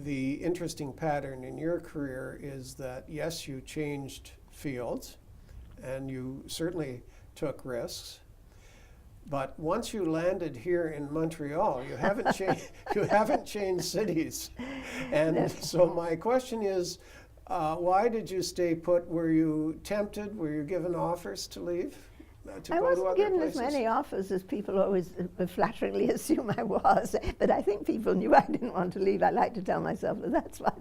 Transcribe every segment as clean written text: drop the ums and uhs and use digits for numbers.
the interesting pattern in your career is that, yes, you changed fields, and you certainly took risks. But once you landed here in Montreal, you haven't changed. You haven't changed cities, and so my question is, why did you stay put? Were you tempted? Were you given offers to leave? I wasn't given as many offers as people always flatteringly assume I was, but I think people knew I didn't want to leave. I like to tell myself that that's why.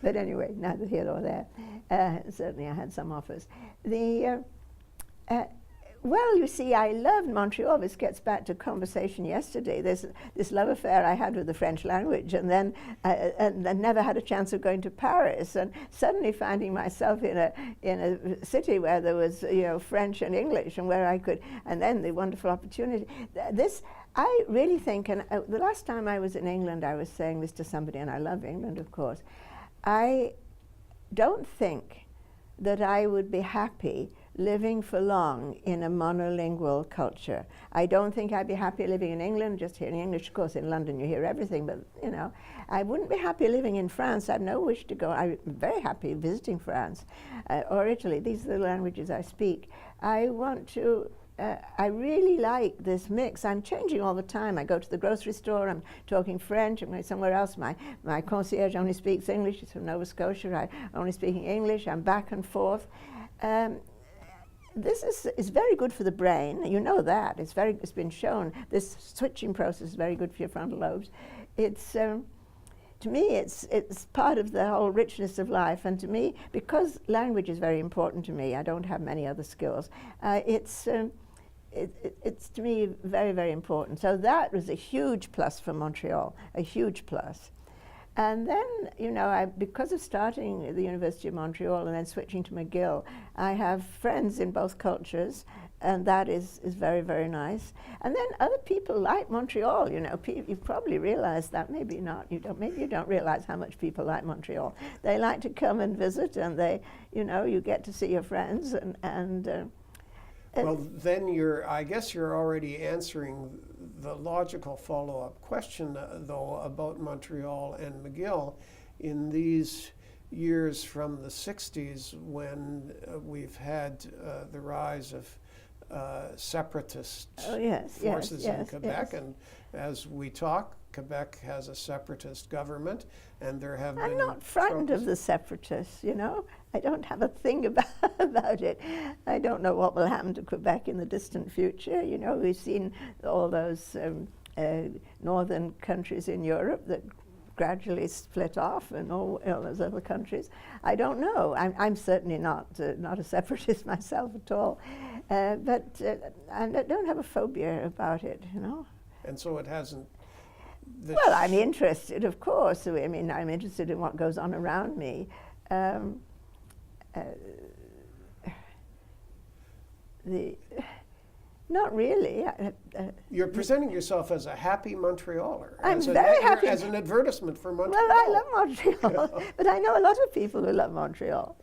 But anyway, neither here nor there. Certainly I had some offers. Well, you see, I loved Montreal. This gets back to conversation yesterday. There's this love affair I had with the French language, and then and I never had a chance of going to Paris. And suddenly finding myself in a city where there was, French and English, and where I could, and then the wonderful opportunity. I really think, and the last time I was in England, I was saying this to somebody, and I love England, of course. I don't think that I would be happy living for long in a monolingual culture. I don't think I'd be happy living in England, just hearing English. Of course, in London you hear everything, but I wouldn't be happy living in France. I have no wish to go. I'm very happy visiting France or Italy. These are the languages I speak. I want to, I really like this mix. I'm changing all the time. I go to the grocery store, I'm talking French. I'm going somewhere else. My concierge only speaks English. He's from Nova Scotia. I'm only speaking English. I'm back and forth. This is very good for the brain. You know that. It's been shown. This switching process is very good for your frontal lobes. It's to me, it's part of the whole richness of life. And to me, because language is very important to me, I don't have many other skills. It's to me very, very important. So that was a huge plus for Montreal, a huge plus. And then, because of starting at the University of Montreal and then switching to McGill, I have friends in both cultures, and that is very, very nice. And then other people like Montreal, you've probably realized that, maybe not, maybe you don't realize how much people like Montreal. They like to come and visit, and you get to see your friends, well, then I guess you're already answering the logical follow-up question, though, about Montreal and McGill. In these years from the 60s, when we've had the rise of separatist forces in Quebec, and as we talk, Quebec has a separatist government, and there have been... I'm not frightened of the separatists, I don't have a thing about it. I don't know what will happen to Quebec in the distant future. We've seen all those northern countries in Europe that gradually split off, and all those other countries. I don't know. I'm certainly not a separatist myself at all, but I don't have a phobia about it, And so it hasn't... Well, I'm interested, of course. I mean, I'm interested in what goes on around me. Not really. You're presenting yourself as a happy Montrealer. I'm very happy. As an advertisement for Montreal. Well, I love Montreal, but I know a lot of people who love Montreal,